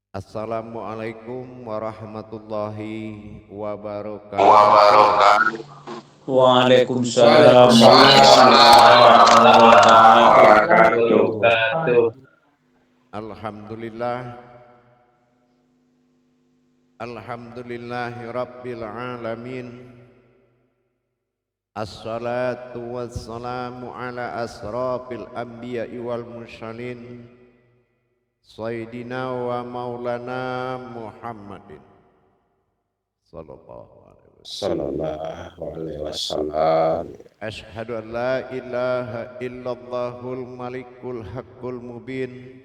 Assalamualaikum warahmatullahi wabarakatuh. Waalaikumsalam Waalaikumsalam warahmatullahi warahmatullahi wabarakatuh. wabarakatuh. Alhamdulillah, alhamdulillahi rabbil alamin. Assalatu wassalamu ala asrafil anbiya'i wal mursalin Sayyidina wa maulana Muhammadin sallallahu alaihi wasallam. Sallallahu alaihi wasallam. Ashhadu an la ilaha illallahul malikul haqqul mubin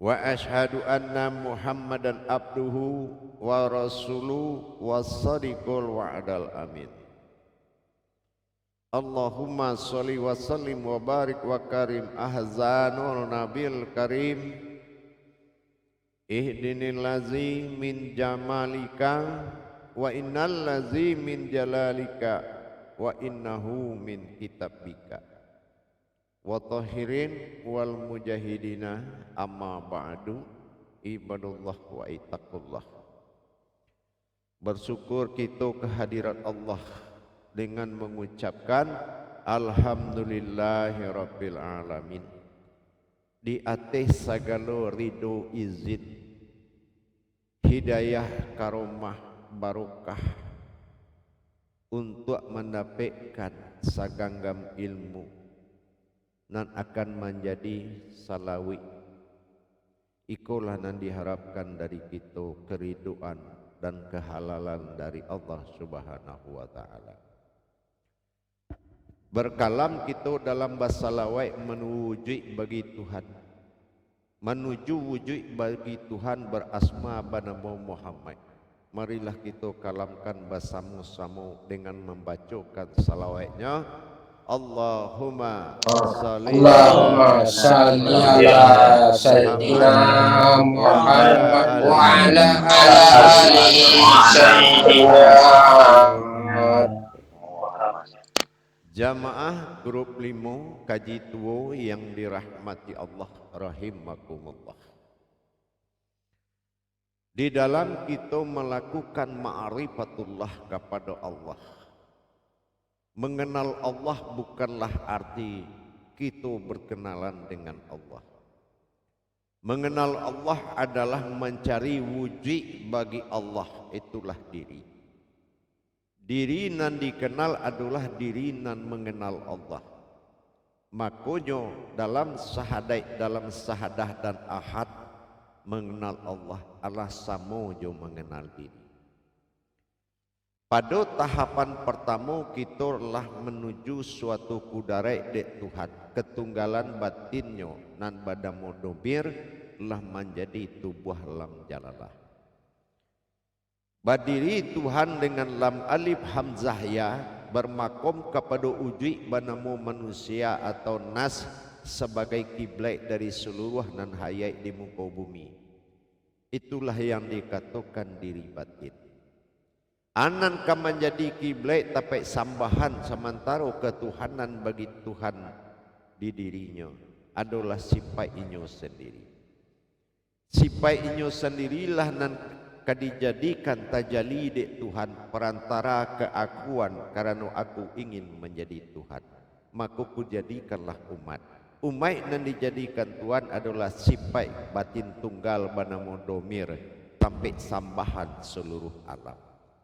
wa ashhadu anna Muhammadan abduhu wa rasuluhu was-sadiqul wa'dal amin. Allahumma sholli wa sallim wa barik wa karim ahzanul nabil karim ihdinil lazi min jamalika wa innal lazi min jalalika wa innahu min kitabika wa tahirin wal mujahidina amma ba'du ibadullah wa ittaqullah. Bersyukur kita kehadirat Allah dengan mengucapkan alhamdulillahi rabbil alamin. Di atas segala ridho izin hidayah karomah barokah untuk mendapatkan saganggam ilmu nan akan menjadi salawi. Ikulah nan diharapkan dari kita keriduan dan kehalalan dari Allah Subhanahu wa taala. Berkalam kita dalam bahasa lawai menuju bagi Tuhan, menuju wujud bagi Tuhan berasma bernama Muhammad. Marilah kita kalamkan bersama-sama dengan membacakan salawatnya. Allahumma salli ala Sayyidina Muhammad wa ala ali Sayyidina Muhammad. Jamaah grup 5 kaji tua yang dirahmati Allah rahimakumullah. Di dalam kita melakukan ma'rifatullah kepada Allah. Mengenal Allah bukanlah arti kita berkenalan dengan Allah. Mengenal Allah adalah mencari wujud bagi Allah, itulah diri. Diri nan dikenal adalah diri nan mengenal Allah. Makanya dalam sahadah dan ahad mengenal Allah adalah sama jo mengenal diri. Pada tahapan pertama kita telah menuju suatu kudarai dek Tuhan, ketunggalan batinnya nan badamo dobir telah menjadi tubuh lam jalalah. Berdiri Tuhan dengan lam alif hamzah ya bermakom kepada wujud bernama manusia atau nas sebagai kiblat dari seluruh nan hayat di muka bumi. Itulah yang dikatakan diri batin. Anan kan menjadi kiblat tapi sambahan sementara ketuhanan bagi Tuhan di dirinya adalah sifat inyo sendiri. Sifat inyo sendirilah nan kadijadikan tajali dek Tuhan perantara keakuan karena aku ingin menjadi Tuhan. Maka ku jadikanlah umat. Umat yang dijadikan Tuhan adalah sifat batin tunggal bernama domir sampai sambahan seluruh alam.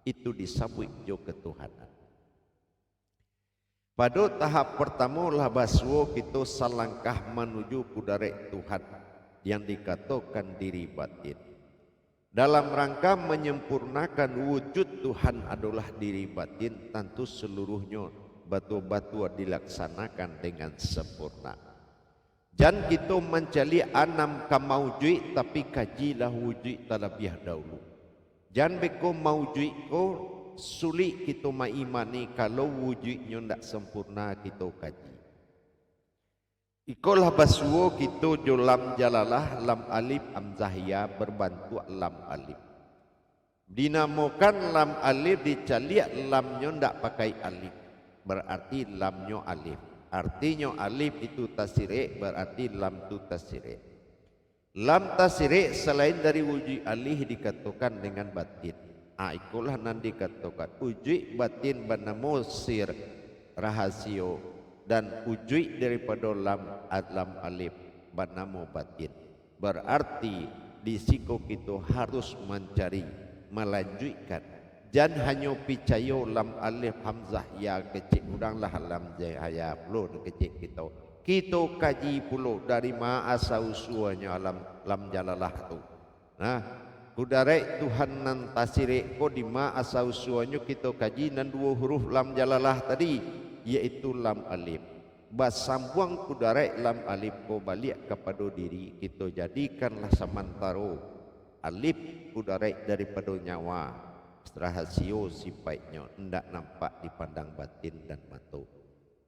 Itu disebut jo ketuhanan. Pada tahap pertama lah baswo kita selangkah menuju kudarat Tuhan yang dikatakan diri batin. Dalam rangka menyempurnakan wujud Tuhan adalah diri batin, tentu seluruhnya batu-batu dilaksanakan dengan sempurna. Jangan kita mencari anam kamaujud tapi kajilah wujud terlebih dahulu. Jangan beko maujud ko sulit kita mengimani kalau wujudnya tidak sempurna kita kaji. Ikolah basuo kita jo lam jalalah lam alif amzahia berbantu lam alif. Dinamakan lam alif dicaliak lamnya ndak pakai alif. Berarti lamnya alif. Artinya alif itu tasirek berarti lam itu tasirek. Lam tasiri selain dari wujud alih dikatakan dengan batin. Ikulah nan dikatakan wujud batin bernama sir rahasio dan wujud daripada lam alif bernama batin. Berarti di siku kita harus mencari melanjutkan. Jangan hanya percaya lam alif hamzah ya kecil udanglah lam jaya perlu kecil kita. Kita kaji pula dari ma asal usulnya lam jalalah tu. Nah, kudarek Tuhan nan tasirek ko di ma asal usulnya kita kaji nan dua huruf lam jalalah tadi yaitu lam alif. Basambuang kudarek lam alif ko balik kepada diri kita jadikanlah samantaro alif kudarek daripada nyawa rahasio sifatnya hendak nampak dipandang batin dan mata.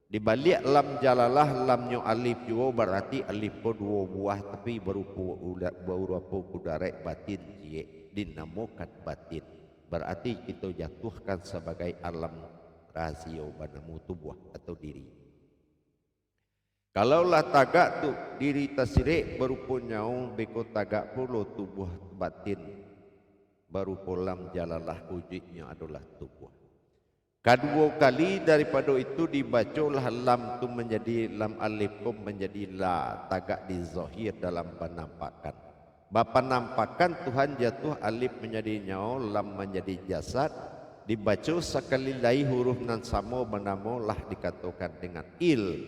Di balik lam jalalah lamnya alif juga berarti alif ko dua buah tapi berupa kudarek batin je dinamakan batin. Berarti kita jatuhkan sebagai alam rahasio bernama tubuh atau diri. Kalaulah tagak tu diri tasirek berupa nyau beko tagak pula tubuh batin berupa lam jalalah wujudnya adalah tubuh. Kedua kali daripada itu dibacalah lam tu menjadi lam alif pun menjadi la tagak di zahir dalam penampakan. Bapa nampakan Tuhan jatuh alif menjadi nyau lam menjadi jasad dibaca sekali lagi huruf nan sama bernama lah dikatakan dengan il.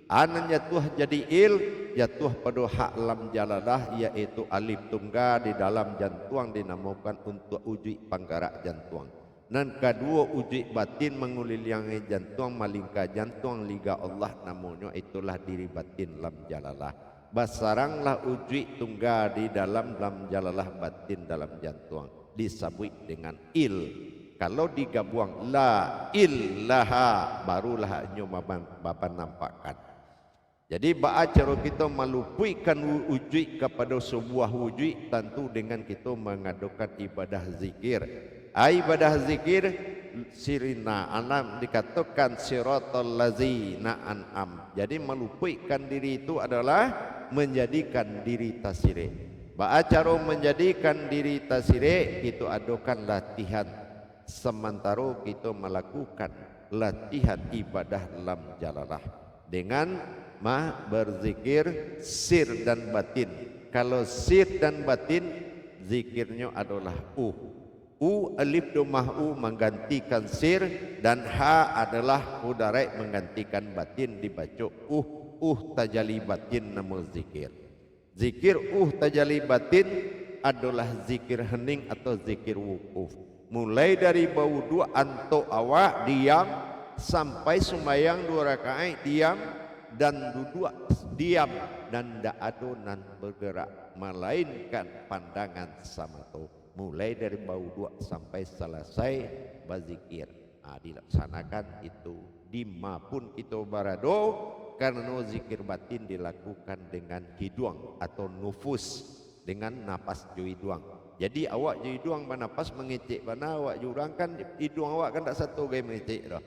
Anan jatuh jadi il jatuh pada hak lam jalalah iaitu alif tunggal di dalam jantuang dinamakan untuk uji panggarak jantuang. Dan kedua wujud batin mengulilingi jantung malingka jantung liga Allah namanya itulah diri batin lam jalalah. Basaranglah wujud tunggal di dalam lam jalalah batin dalam jantung disebut dengan il. Kalau digabung la illaha barulah nyoba bapa nampakkan. Jadi cara kita melupuikan wujud kepada sebuah wujud tentu dengan kita mengadakan ibadah zikir. Ibadah zikir sirina anam dikatakan siratal lazina an'am. Jadi melupuikan diri itu adalah menjadikan diri tasirek. Cara menjadikan diri tasirek itu adakan latihan sementara kita melakukan latihan ibadah lam jalalah dengan berzikir sir dan batin. Kalau sir dan batin zikirnya adalah alif domah menggantikan sir dan ha adalah udarai menggantikan batin dibaca tajali batin nama zikir. Zikir tajali batin adalah zikir hening atau zikir wukuf. Mulai dari bau dua anto awak diam sampai sembahyang 2 rakaat diam dan duduk diam dan tidak ada nan bergerak melainkan pandangan samatu. Mulai dari bau dua sampai selesai berzikir. Dilaksanakan itu dimapun kita berado karena zikir batin dilakukan dengan hidung atau nufus dengan napas hidung. Jadi awak hidung bernapas mengecek mana awak jurang kan hidung awak kan tak satu gaya mengecek dah.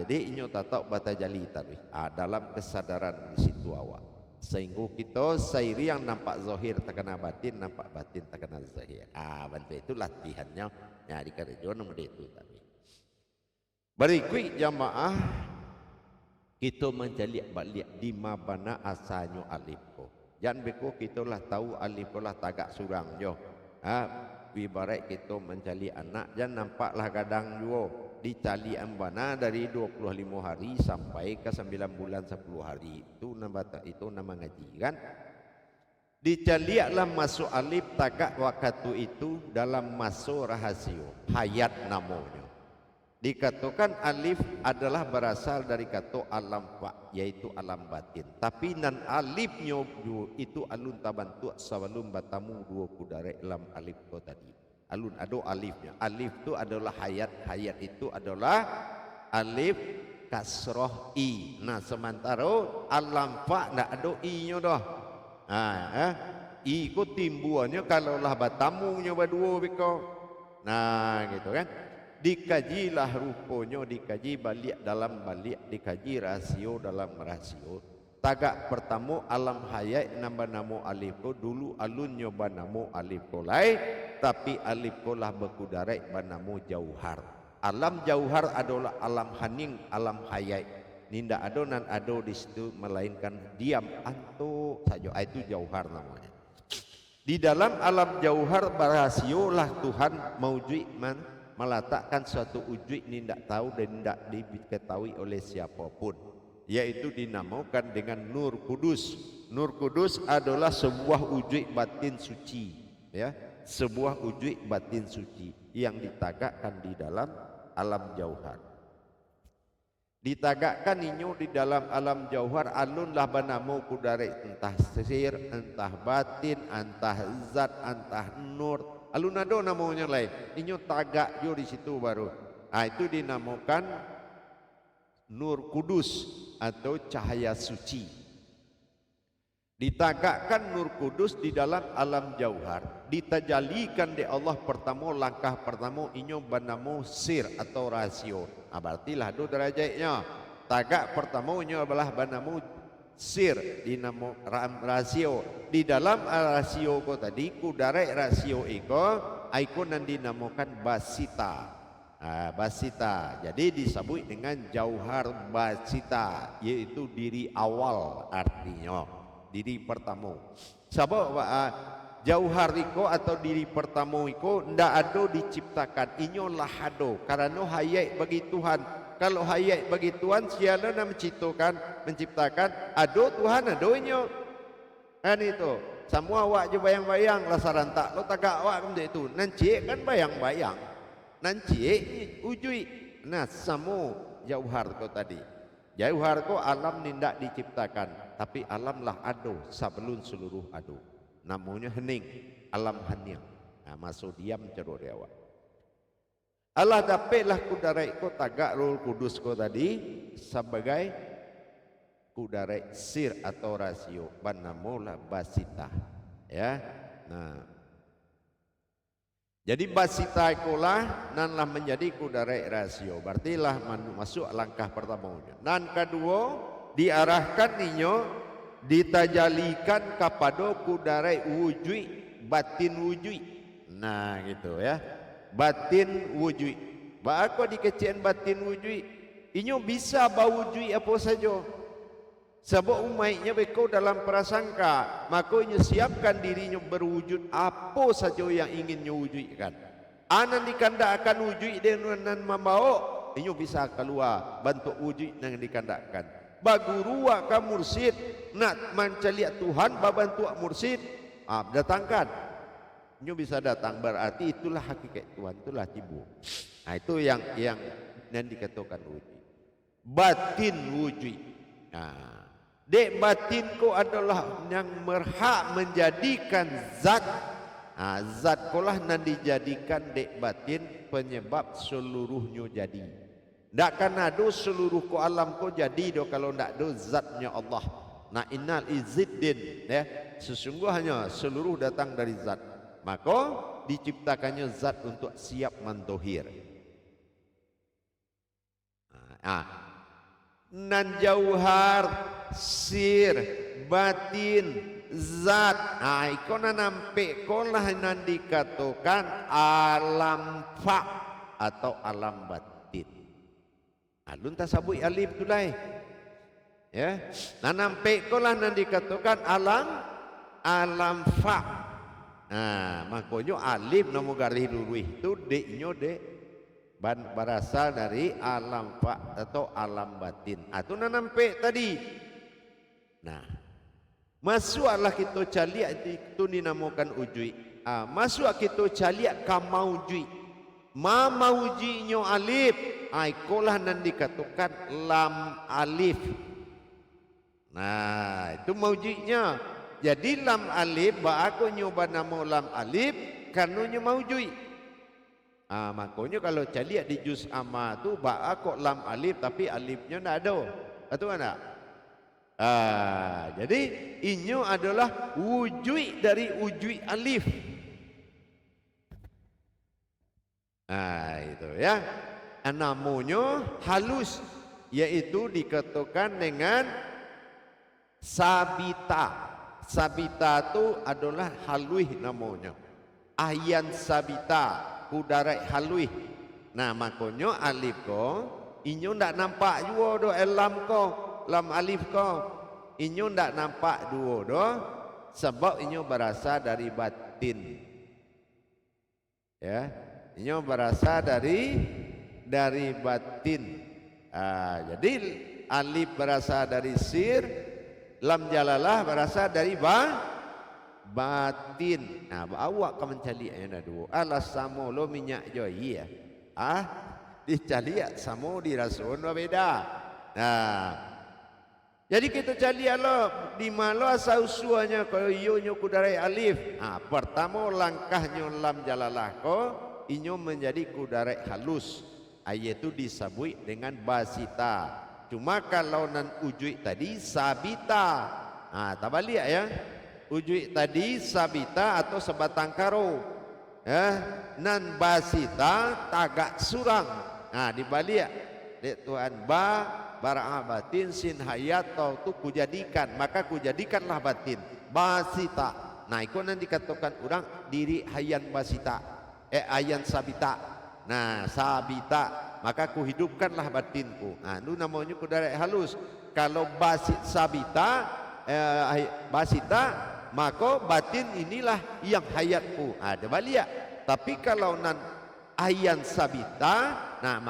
Jadi inyo tatak bata jali tadi. Dalam kesadaran di situ awak. Sehingga kita sairi yang nampak zahir terkena batin, nampak batin terkena zahir. Bantu itu latihannya. Ya di kerja nomor itu tadi. Berikut jamaah kita menjadi balik di mabana asalnya alif ko. Jangan beko kita lah tahu alif ko lah tagak surang jo. Ibarat kita mencari anak jangan nampaklah kadang juga dicari ambana dari 25 hari sampai ke 9 bulan 10 hari itu nama ngaji kan. Dicaliaklah masuk alif tagak waktu itu dalam masuk rahasio hayat namanya. Dikatakan alif adalah berasal dari kata alam fa yaitu alam batin. Tapi nan alifnya itu alun tabantu sebelum batamu dua kudarek lam alif ko tadi. Alun ada alifnya. Alif itu adalah hayat. Hayat itu adalah alif kasroh i. Nah sementara alam fa tidak ada i-nya dah. I ko timbuannya kalau lah batamunya berdua beko. Nah gitu kan. Dikajilah rupanya dikaji balik dalam balik dikaji rasio dalam rasio tagak pertama alam hayat nambah namo alif ko dulu alun nyoba namo alif ko lai, tapi alif ko lah berkudarai banamo jauhar. Alam jauhar adalah alam haning, alam hayat. Ninda ado nan ado di situ melainkan diam anto saja, itu jauhar namanya. Di dalam alam jauhar berahasio lah Tuhan maujud meletakkan suatu wujud ninda tahu dan tidak diketahui oleh siapapun, yaitu dinamakan dengan Nur Kudus. Nur Kudus adalah sebuah wujud batin suci, ya, sebuah wujud batin suci yang ditagakkan di dalam alam jauhar. Ditagakkan inyo di dalam alam jauhar alunlah banamo kudare, entah sir, entah batin, entah zat, entah nur. Alun ado namanya lain. Inyo tagak jo di situ baru. Itu dinamakan Nur Kudus atau cahaya suci. Ditagakkan Nur Kudus di dalam alam jauhar, ditajalikan di Allah pertama, langkah pertama inyo banamo sir atau rasio. Berartilah do derajatnya. Tagak pertama inyo adalah banamo sir dinamo rasio. Di dalam rasio ko tadi kudarai rasio iko nan dinamakan basita. Basita. Jadi disebut dengan jauhar basita, yaitu diri awal artinya, diri pertama. Sebab jauhar iko atau diri pertama iko ndak ado diciptakan, inyo lah ado karena hayat bagi Tuhan. Kalau hayat bagi Tuhan siapa nak menciptakan ado Tuhan ado inyo. Kan itu semua awak je bayang-bayang lah sarantak lo tagak awak macam itu nanti kan bayang-bayang nanti ujui. Nah samu jauhar ko tadi, jauhar ko alam nindak diciptakan, tapi alam lah ado sebelum seluruh ado. Namanya hening, alam hanyang. Nah, masuk diam ceruk dia awak. Allah dapatlah kudarai ko tagak Roh Kudus ko tadi sebagai kudarai sir atau rasio, banamola basita, ya. Nah, jadi basita ikolah nanlah menjadi kudarai rasio. Berartilah masuk langkah pertamanya. Dan kedua diarahkan ninyo ditajalikan kepada kudarai wujud batin wujud. Nah gitu ya, batin wujud. Bako dikecian batin wujud inyo bisa bawujud apa saja. Sebab umaitnya beko dalam prasangka, maka inyo siapkan dirinya berwujud apa saja yang ingin nyo wujudkan. Anan dikandakkan wujud dengan membawa inyo bisa keluar bentuk wujud yang dikandakkan. Baguru ka mursid nak mencaliak Tuhan babantu mursid, datangkan nyo bisa datang, berarti itulah hakikat Tuhan, itulah tibu. Nah itu yang dikatakan wujud batin wujud. Nah dek batinku adalah yang berhak menjadikan zat. Zat kolah nan dijadikan dek batin penyebab seluruhnya jadi. Ndak kan ada seluruh ko alam ko jadi do kalau ndak ada zatnya Allah. Nah innal iziddin, ya, sesungguhnya seluruh datang dari zat. Maka diciptakannya zat untuk siap mentohir. Nan jauhar, sir, batin, zat. Iko na nampe ko lah nan dikatakan alam fa atau alam batin. Alun tasabui alif tulai. Ya, nan nampe ko lah nan dikatakan alam fa. Nah, makanya alif namo garis lurus itu deknyo dek berasal dari alam fa atau alam batin. Itu nampak tadi. Nah, masuklah kita caliak itu dinamakan ujui. Masuk kita caliak ka maujui. Ma maujinya alif. Ikolah nan dikatakan lam alif. Nah, itu maujinya. Jadi lam alif ba aku nyoba nama lam alif kanunya maujui. Makanya kalau caliak di juz amma tu ba kok lam alif tapi alifnya ndak ada. Itu enggak? Jadi inyo adalah wujud dari wujud alif. Itu ya. Namanya halus, yaitu dikatakan dengan Sabita. Sabita itu adalah halus namanya. Ayan sabita, kudarai halus. Nah, makanya alif ko inyo ndak nampak juga do lam ko, lam alif ko. Inyo ndak nampak dua do sebab inyo berasal dari batin. Ya, inyo berasal dari batin. Jadi alif berasal dari sir, lam jalalah berasal dari batin. Nah, awak kan mencari ayat dua. Alas samo lo minyak jo iya. Dicari samo di rasul beda. Nah, jadi kita cari lo di malo asal usuanya kalau iyo nyo kudarai alif. Pertama langkahnya lam jalalah ko inyo menjadi kudarai halus. Ayat itu disebut dengan basita. Cuma kalau nan ujui tadi sabita. Tak balik ya. Ujui tadi sabita atau sebatang karo. Nan basita tagak surang. Dibalik. Dek Tuhan bara batin sin hayat tu kujadikan. Maka kujadikanlah batin. Basita. Nah, itu nanti dikatakan orang diri hayan basita. Ayan sabita. Nah, sabita, maka kuhidupkanlah batinku. Itu namanya kudarai halus. Kalau basit sabita, basita, maka batin inilah yang hayatku. Ada balik. Tapi kalau nan ayan sabita, nah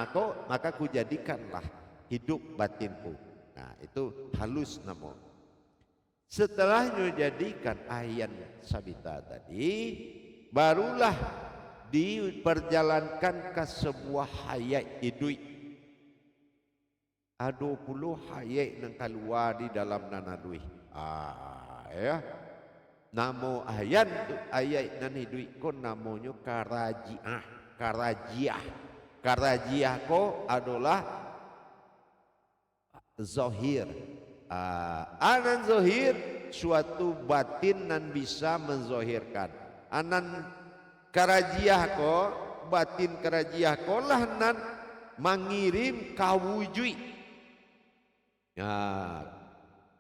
maka kujadikanlah hidup batinku. Nah, itu halus nama. Setelahnya jadikan ayan sabita tadi, barulah diperjalankan ke sebuah hayat hidup. Ada puluh hayat yang keluar di dalam nanadui. Ya. Nama ayat nan hidup ko namanya karajiah. Karajiah ko adalah zahir. Anan zahir suatu batin nan bisa menzahirkan. Anan karajiah ko batin karajiah ko lah nan mengirim kawujud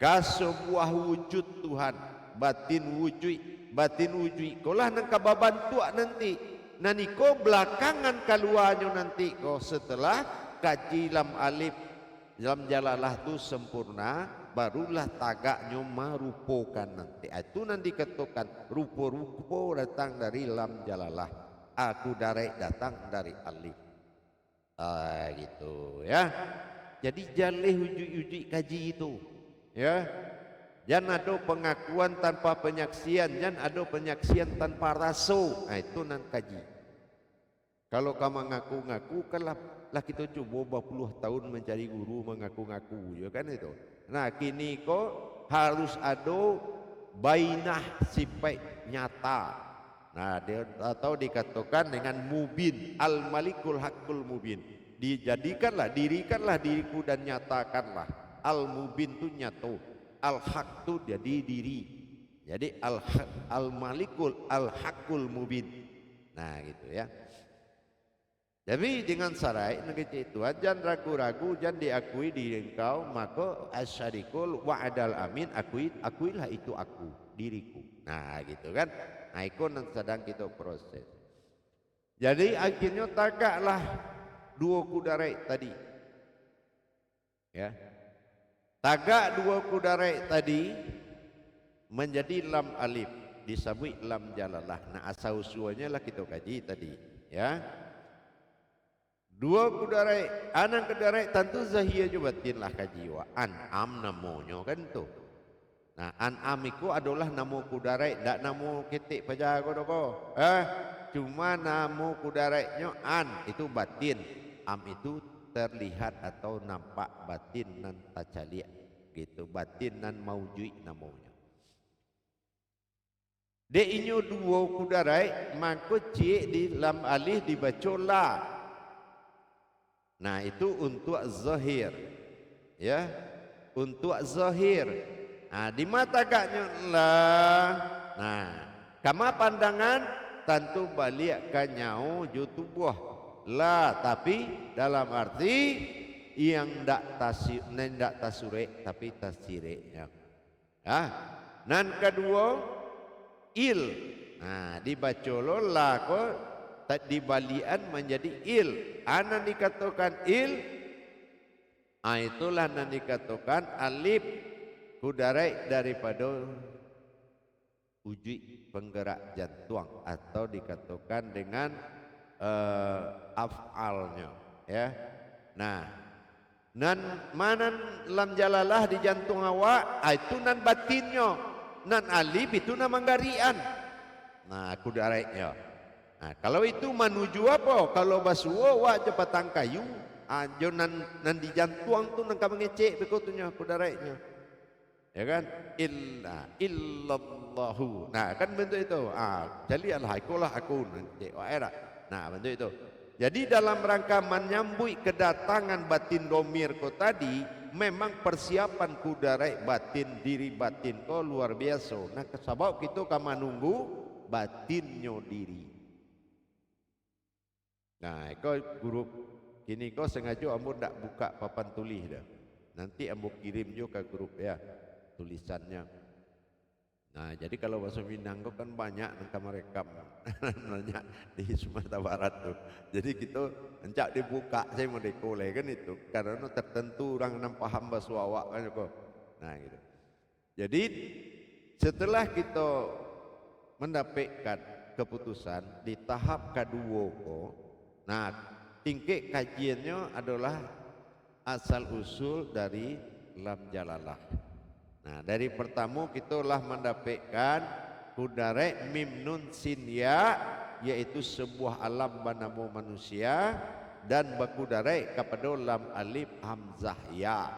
ke sebuah wujud Tuhan. Batin wujud ko lah nan kababantu nanti naniko belakangan keluarnya nanti ko setelah kaji lam alif lam jalalah tu sempurna barulah tagaknya merupakan nanti. Itu nanti dikatakan rupa-rupa datang dari lam jalalah. Aku dari datang dari alif. Gitu ya. Jadi jalih uji kaji itu. Ya. Jangan ada pengakuan tanpa penyaksian, jangan ada penyaksian tanpa raso. Itu nan kaji. Kalau kamu ngaku-ngaku kan lah kita coba berpuluh tahun mencari guru mengaku-ngaku, ya kan itu. Nah, kini kok harus ada bainah sifat nyata. Nah, dia atau dikatakan dengan mubin, al-malikul haqqul mubin. Dijadikanlah, dirikanlah diriku dan nyatakanlah. Al-mubin tu nyata, al-haq tu jadi diri. Jadi al-malikul al-haqqul mubin. Nah, gitu ya. Jadi dengan syarat negeri itu jangan ragu-ragu, jangan diakui diri engkau, maka asyarikul wa'adal amin, akuilah itu aku, diriku. Nah, gitu kan. Nah, itu yang sedang kita proses. Jadi akhirnya tagaklah dua kudarai tadi. Ya. Tagak dua kudarai tadi menjadi lam alif, disebut lam jalalah. Nah, asal usulnya lah kita kaji tadi, ya. Dua kudarai, anak kudarai tentu zahir juga batin lah kajiwa. An'am namanya kan tu. Nah, an'am itu adalah nama kudarai, tak nama ketik pajago doko. Cuma nama kudarainya an itu batin, am itu terlihat atau nampak batin nan tacalia gitu, batin nan maujud namanya. De inyo dua kudarai maka cik di lam alif dibaca la. Nah, itu untuk zahir, ya, untuk zahir. Nah, di mata kaknya lah. Nah, kama pandangan tentu balik ke nyau jutubuh lah, tapi dalam arti yang ndak tasure tapi tasirenya. Ya. Nan kedua il. Nah, dibaca la ko tadi balian menjadi il. Anan dikatakan il, itulah nan dikatakan alif kudarai daripada uji penggerak jantung atau dikatakan dengan af'alnya, ya. Nah, nan manan lam jalalah di jantung awak, itu nan batinnya. Nan alif itu nan manggarian. Nah, kudarainya. Nah, kalau itu menuju apa? Kalau basuwa wa cepatang kayu, ajo nan di jantung tu nan ka mengecek bekotunya kudarainya. Ya kan? Illallahu. Nah, kan bentuk itu. Jadi ikulah aku nanti. Nah, bentuk itu. Jadi dalam rangka menyambut kedatangan batin domir ko tadi, memang persiapan kudarai batin diri batin ko luar biasa. Nah, sebab kita kama nunggu batinnya diri. Nah, kau guru kini kau sengaja ambo ndak buka papan tulis dah. Nanti ambo kirim juga ke grup ya tulisannya. Nah, jadi kalau bahasa Minang kan banyak nangka merekam banyak di Sumatera Barat tuh. Jadi kita encak dibuka saya mau dekole kan itu karena tertentu orang yang paham bahasa awak kan kok. Nah, gitu. Jadi setelah kita mendapatkan keputusan di tahap kedua kok, nah tingkat kajiannya adalah asal usul dari lam jalalah. Nah, dari pertama kita telah mendapatkan kudarai mim nun sin ya, yaitu sebuah alam bernama manusia, dan berkudarai kepada lam alif hamzah ya.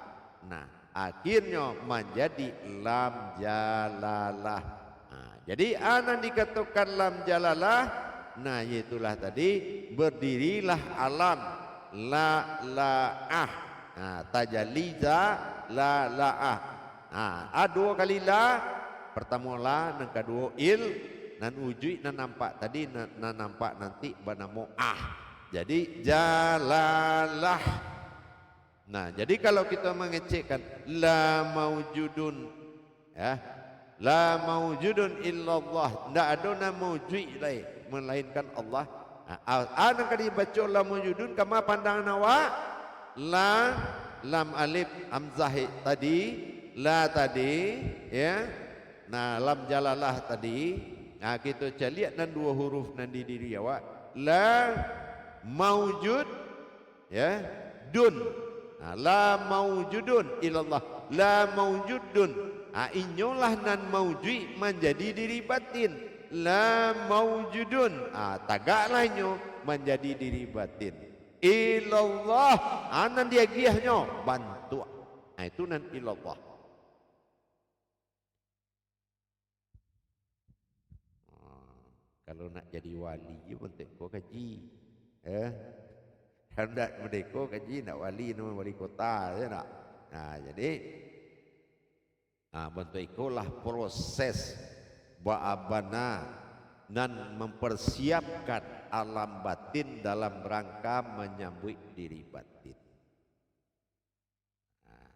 Nah, akhirnya menjadi lam jalalah. Nah, jadi anan dikatakan lam jalalah, nah yaitulah tadi berdirilah alam la la'ah. Nah, tajaliza la la'ah. Nah, dua kali la, pertama la, dan kedua il, dan ujui dan nampak tadi, dan nampak nanti bernama Jadi jalalah. Nah, jadi kalau kita mengecekkan la maujudun, ya, la maujudun illallah, tidak ada nama maujud lain melainkan Allah. Anak kali baca la maujudun, kama pandangan awak la lam alif hamzah tadi. La tadi, ya. Nah, lam jalalah tadi. Nah, kita lihat dan dua huruf nan di diri awak. La maujud, ya, dun. Nah, la maujudun ilallah. La maujudun. Inyolah nan maujud menjadi diri batin. La maujudun. Tagaklah inyo menjadi diri batin. Ilallah. Nan dia giahnya bantu. Itu nan ilallah. Kalau nak jadi wali, merdeka kaji. Kalau nak merdeka kaji, nak wali, nama wali kota, ya nak. Nah, jadi, bentuk itulah proses ba'abana dan mempersiapkan alam batin dalam rangka menyambut diri batin. Nah,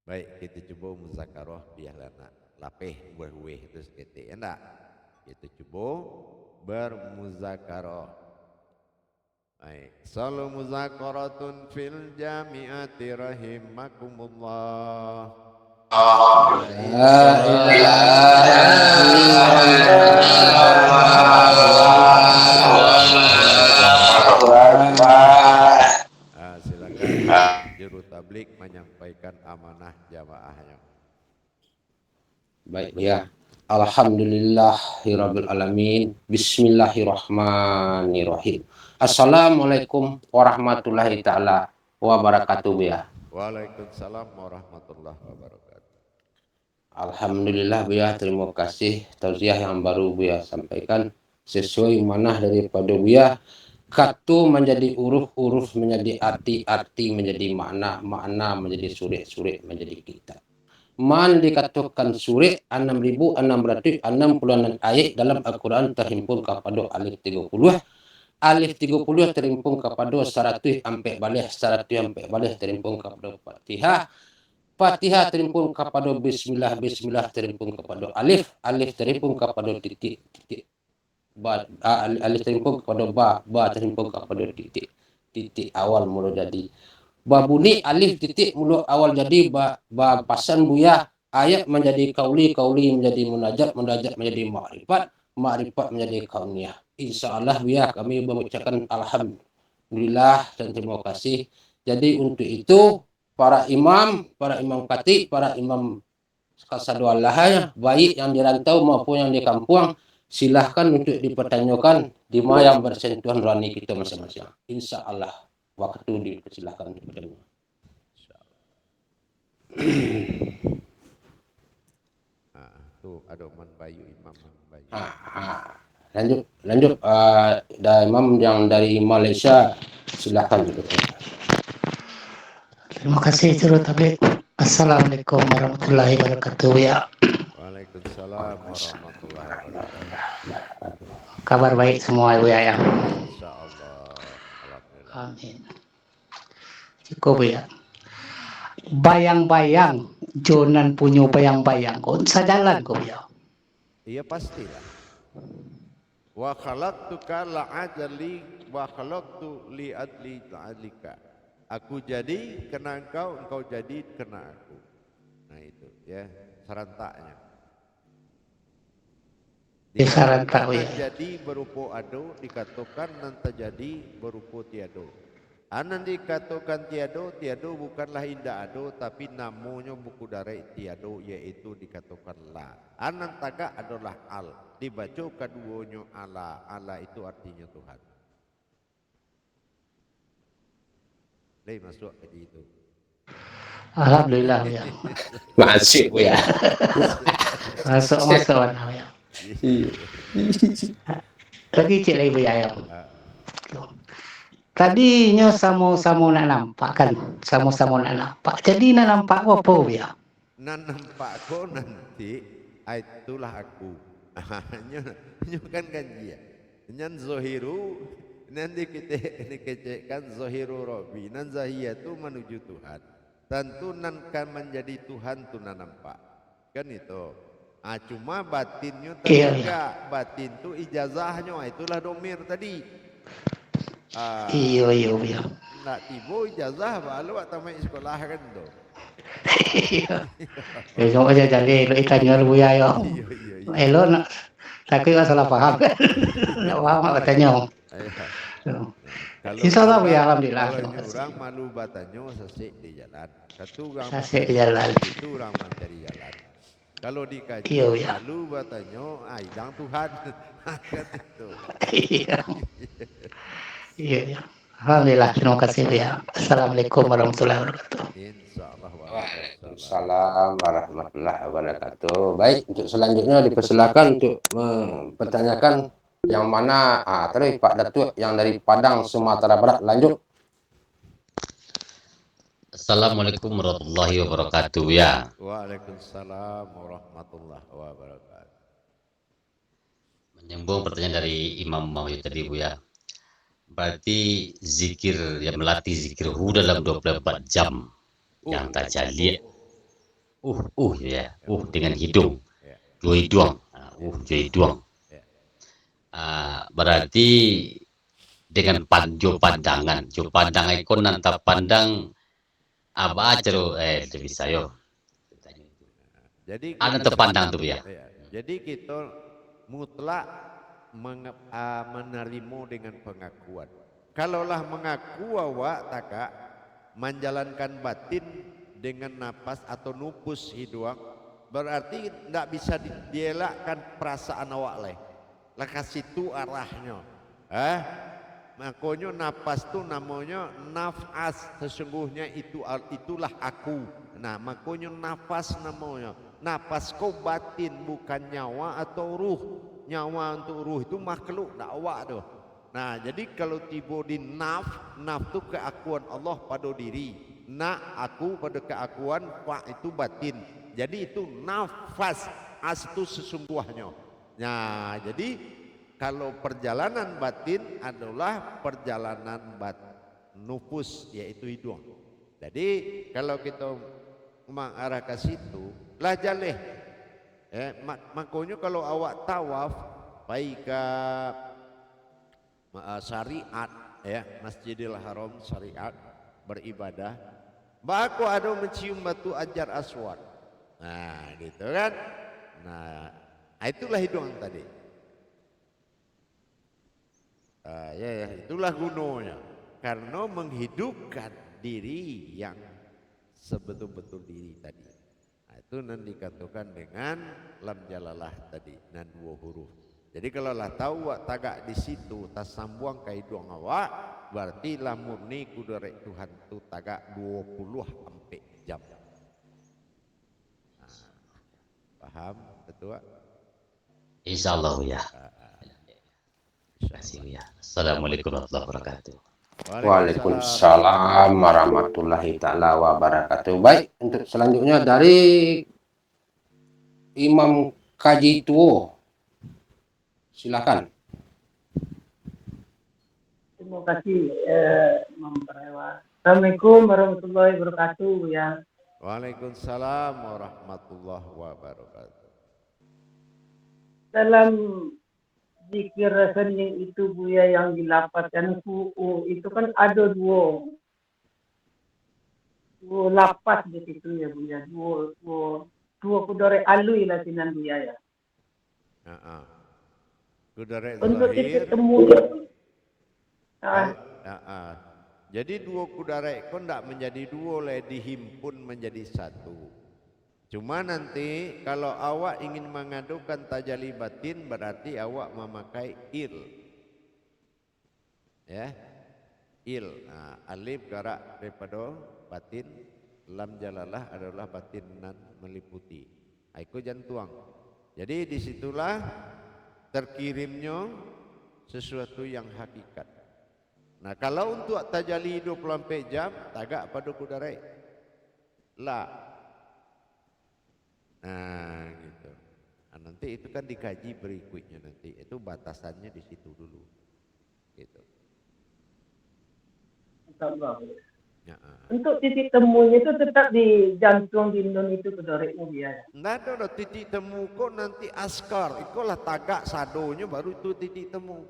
baik, kita coba muzakarah biarlah nak lapeh buah-buah itu seketik, ya nak. Kita coba bermuzakarah. Baik. Salu muzakaratun fil jami'ati rahimakumullah. La ilaha illallah. Silakan juru tablik menyampaikan amanah jamaahnya. Baik ya. Alhamdulillahirabbil alamin. Bismillahirrahmanirrahim. Assalamualaikum warahmatullahi taala wabarakatuh ya. Waalaikumsalam warahmatullahi wabarakatuh. Alhamdulillah ya, terima kasih tausiah yang baru ya sampaikan sesuai manah daripada ya. Katu menjadi huruf-huruf menjadi arti-arti menjadi makna menjadi surik-surik menjadi kitab. Man dikatakan surat 6.666 ayat dalam Al-Quran terhimpun kepada alif 30. Alif 30 terhimpun kepada 100 sampai balik 100 sampai balik terhimpun kepada Fatihah. Fatihah terimpun kepada bismillah, bismillah terimpun kepada alif, alif terimpun kepada titik, titik. Alif terimpun kepada ba terimpun kepada titik, titik awal mula jadi. Ba bunyi alif titik mula awal jadi ba pasan buya ayat menjadi kauli, kauli menjadi munajat, munajat menjadi makrifat, makrifat menjadi kauniyah. Insyaallah buya kami mengucapkan alhamdulillah dan terima kasih. Jadi untuk itu para imam khatib, para imam kasaduallah baik yang di rantau maupun yang di kampung, silahkan untuk dipertanyakan di mana yang bersentuhan rohani kita masing-masing. Insya Allah waktu dipersilahkan untuk bertanya. Tuh ada Man Bayu, Imam Man Bayu. Lanjut dari imam yang dari Malaysia, silahkan. Terima kasih Turut Tablik. Assalamualaikum warahmatullahi wabarakatuh ya. Waalaikumsalam warahmatullahi wabarakatuh. Kabar baik semua Ibu ya. Insyaallah. Alhamdulillah. Amin. Cukup ya. Bayang-bayang, Jonan punya bayang-bayang. Kok jalan kok ya? Iya pastilah. Wa khalaqtuka la'ajali wa khalaqtu li'adli ta'alika. Aku jadi kena engkau, engkau jadi kena aku. Nah itu ya serentaknya. Serentak ya. Jadi berupa ado, dikatakan nanti jadi berupa tiado. Anan dikatakan tiado, tiado bukanlah indah ado, tapi namanya buku dari tiado, yaitu dikatakan la. Anan taga adalah al, dibaca keduanya ala, ala itu artinya Tuhan. Lei masuk ke itu. Alhamdulillah ya. Masuk ya. Masuk ya. Lagi cik lagi ya. Tadinya sama-sama nak nampak kan, sama-sama nak nampak. Jadi nak nampak apa ya? Nak nampak kau nanti, itulah aku. Nyo kan dia. Nyan zohiru, nanti kita kecekkan zohiru Robi. Nan zahiyah itu menuju Tuhan. Tentu nan kan menjadi Tuhan tu nan nampak. Kan itu. Cuma batinnya tadi enggak. Batin tu ijazahnya, itulah domir tadi. Iya. Nak tibo ijazah balu atau main sekolah kan tu. Iya. Besok aja jadi lo itanya lu ya yo. Elo nak tapi salah paham. Nak paham apa tanya. Insyaallah ya alhamdulillah. Kalau orang malu batanyo sesek di jalan. Satu orang sesek di jalan. Itu orang mencari jalan. Kalau dikaji malu batanyo idang Tuhan. Kan itu. Iya. Alhamdulillah, terima kasih ya. Assalamualaikum warahmatullahi wabarakatuh. Insyaallah. Waalaikumsalam warahmatullahi wabarakatuh. Baik, untuk selanjutnya dipersilakan untuk mempertanyakan yang mana tadi Pak Datuk yang dari Padang Sumatera Barat. Lanjut. Assalamualaikum warahmatullahi wabarakatuh ya. Waalaikumsalam warahmatullahi wabarakatuh. Menyambung pertanyaan dari Imam Mawi tadi Bu ya. Berarti zikir yang melatih zikir dalam 24 jam yang tajalli ya dengan hidung dua hidung berarti dengan pandangan ikon nanta pandang apa cero lebih sayo jadi ada terpandang tuh ya. Jadi kita mutlak menerima dengan pengakuan. Kalaulah mengaku awak taka menjalankan batin dengan napas atau nupus hidung, berarti tidak bisa dielakkan perasaan awak leh. Lah kasih itu arahnya. Makanya napas itu namanya nafas, sesungguhnya itulah aku. Nah, makanya nafas namanya. Napas kau batin bukan nyawa atau ruh. Nyawa untuk ruh itu makhluk dakwah tuh. Nah, jadi kalau tiba di naf itu keakuan Allah pada diri. Aku pada keakuan, fa itu batin. Jadi itu nafas, as itu sesungguhnya. Nah, jadi kalau perjalanan batin adalah perjalanan nufus, yaitu hidung. Jadi kalau kita mengarah ke situ lah jaleh. Makanya kalau awak tawaf baik ke syariat ya, Masjidil Haram syariat beribadah, baku ada mencium batu Hajar Aswad. Nah, gitu kan. Nah, itulah hitungan tadi. Ya, itulah gunanya. Karena menghidupkan diri yang sebetul-betul diri tadi. Nah, itu nanti dikatakan dengan lam jalalah tadi, dan 2 huruf. Jadi kalau lah tahu wak tagak di situ tas sambung ke hidung awak, berarti lah murni kudurek Tuhan tu tagak 20 sampai jam. Nah, paham betul? Insyaallah Buya. Terima kasih Buya. Assalamualaikum warahmatullahi wabarakatuh. Waalaikumsalam warahmatullahi taala wabarakatuh. Baik, untuk selanjutnya dari Imam Kaji Tuo. Silakan. Terima kasih Imam Perewa. Assalamualaikum warahmatullahi wabarakatuh ya. Waalaikumsalam warahmatullahi wabarakatuh. Dalam zikir sening itu Buya yang dilapatkan itu kan ada dua lapas di situ ya Buya. Dua kudore alui lah sinan Buya ya. Kudurek Untuk zahir. titik temu. Jadi 2 kudurek kau tidak menjadi 2 oleh dihimpun menjadi 1. Cuma nanti kalau awak ingin mengadukan tajalli batin berarti awak memakai il. Ya. Il. Nah, alif gerak daripada batin, lam jalalah adalah batin nan meliputi. Aku jantuang. Jadi disitulah terkirimnya sesuatu yang hakikat. Nah, kalau untuk tajalli 24 jam tagak pada kudurek. La. Nah, gitu. Nah, nanti itu kan dikaji berikutnya nanti. Itu batasannya di situ dulu. Gitu. Ya. Untuk titik temunya itu tetap di jantung di nun itu kedorekmu Buya. Nggak ada titik temu kok nanti askar. Itulah tagak sadonya baru itu titik temu.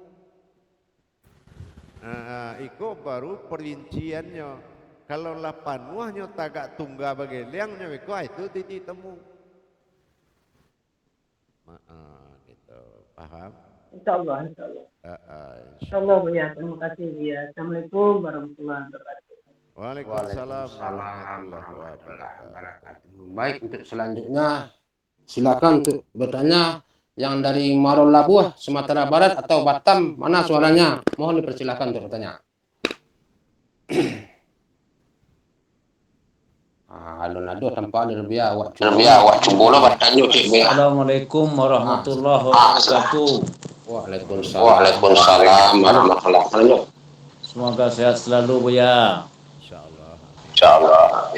Nah, itu baru perinciannya. Kalau lah panuahnya tagak tunggal bageliangnya, itu titik temu. Gitu, paham? Insyaallah. Insyaallah Buya. Terima kasih Buya. Assalamualaikum warahmatullahi wabarakatuh. Waalaikumsalam warahmatullahi wabarakatuh. Baik, untuk selanjutnya silakan untuk bertanya yang dari Marol Labuh, Sumatera Barat atau Batam, mana suaranya? Mohon dipersilakan untuk bertanya. Alun-ado tanpa ada lebih awak cumbolo bertanya. Assalamualaikum warahmatullahi wabarakatuh. Waalaikumsalam warahmatullahi wabarakatuh. Semoga sehat selalu Buya. Insyaallah.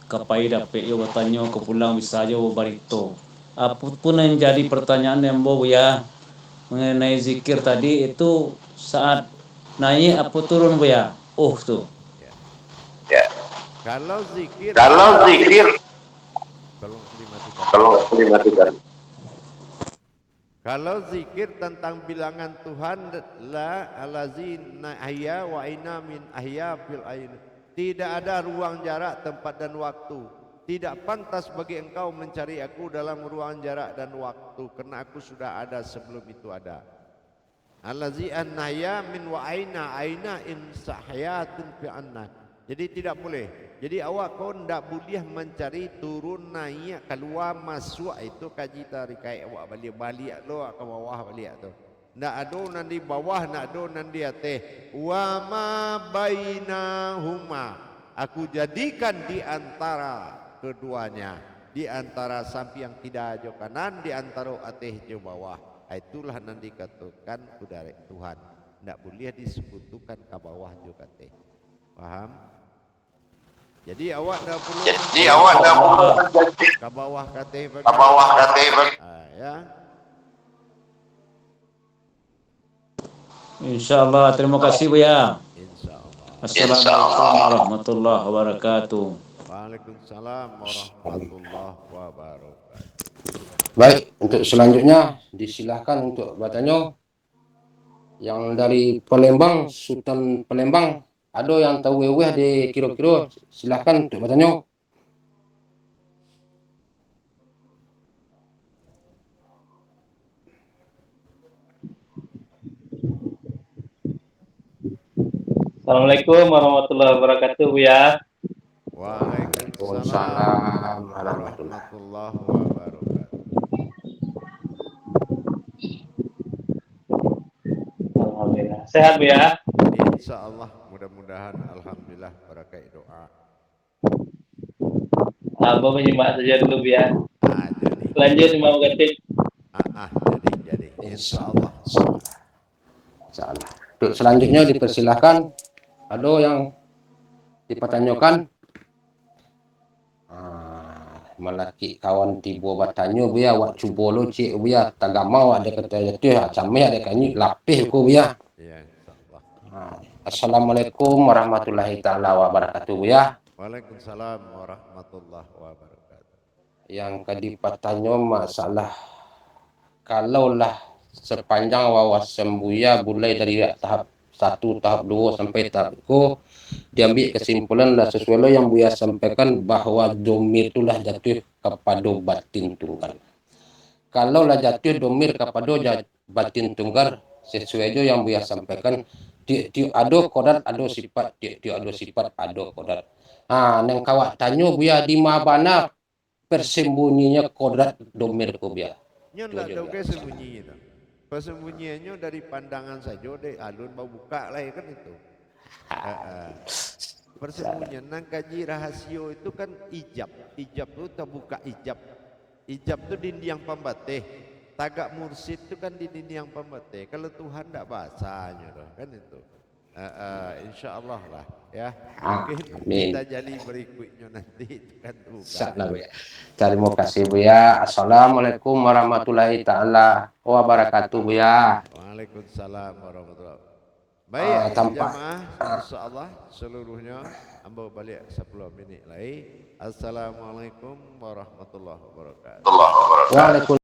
Kapai dapat yo bertanya ke pulang bisa yo barito. Apa pun yang jadi pertanyaan yang Buya mengenai zikir tadi itu saat naik apa turun Buya? Tuh. Ya. Kalau zikir Kalau dimatikan. Kalau zikir tentang bilangan Tuhan la alazina ahya wa ina min ahya fil ain. Tidak ada ruang jarak, tempat dan waktu. Tidak pantas bagi engkau mencari aku dalam ruang jarak dan waktu, karena aku sudah ada sebelum itu ada. Allazi annaya min wa aina in sahyatun fi anna. Jadi tidak boleh. Jadi awak kau tidak boleh mencari turun naik keluar masuk itu kaji tarikai awak balik lo ke bawah balik tu. Nak ada nanti bawah, nak ada nanti atas. Wa ma bainahuma. Aku jadikan di antara keduanya, di antara samping yang tidak jauh kanan, di antara atas jauh bawah. Itulah nanti katakan udara Tuhan. Tidak boleh disebutkan ke bawah juga atas. Paham? Jadi awak dah perlu ke bawah kata ya. Insyaallah, terima kasih Buya. Insyaallah. Assalamualaikum warahmatullahi wabarakatuh. Waalaikumsalam warahmatullahi wabarakatuh. Baik, untuk selanjutnya disilahkan untuk bertanya yang dari Palembang, Sultan Palembang. Ada yang tahu weweh di kira-kira, silahkan untuk bertanya. Assalamualaikum warahmatullahi wabarakatuh, Buya. Waalaikumsalam warahmatullahi wabarakatuh. Alhamdulillah. Sehat, Buya? Insya Allah, mudah-mudahan alhamdulillah barakai doa. Abang menyimak saja dulu, Buya. Jadi. Lanjut Imam Khatib. Jadi. Insya Allah. Salah. Untuk selanjutnya dipersilahkan. Ada yang dipertanyakan. Melaki kawan tiba bertanya Buya, wak cuba lo cik Buya, tagama wak ada kata jatuh, camih ada kanyi lapih ko Buya. Ya, insyaAllah. Assalamualaikum warahmatullahi ta'ala wabarakatuh Buya. Waalaikumsalam warahmatullahi wabarakatuh. Yang kadipatanyo masalah kalaulah sepanjang wawasan Buya mulai dari tahap 1, tahap 2 sampai tahap ko, diambil kesimpulan lah sesuai yang Buya sampaikan bahwa domir itulah jatuh kepada batin tunggal. Kalau lah jatuh domir kepada batin tunggal sesuai yang Buya sampaikan, tiap ada kodrat, ada sifat, tiap ada sifat, ada kodrat. Neng kawat tanya Buya di mana persembunyinya kodrat domir ko Buya. Nya ndak ada ke sembunyi itu. Persembunyiannya dari pandangan saja deh, alun mau buka lah ya kan itu. Persembunyian nang kaji rahasio itu kan ijab itu terbuka ijab. Ijab itu dinding pembatih. Tagak mursid itu kan di dinding pembatih. Kalau Tuhan ndak bahasanya doh, kan itu. Insya Allah lah ya. Mungkin kita jadi berikutnya nanti itu kan bukan. Terima kasih Buya. Assalamualaikum warahmatullahi ta'ala wabarakatuh Buya. Waalaikumsalam warahmatullahi wabarakatuh. Baik jamaah, insya Allah seluruhnya ambil balik 10 minit lagi. Assalamualaikum warahmatullahi wabarakatuh. Waalaikumsalam.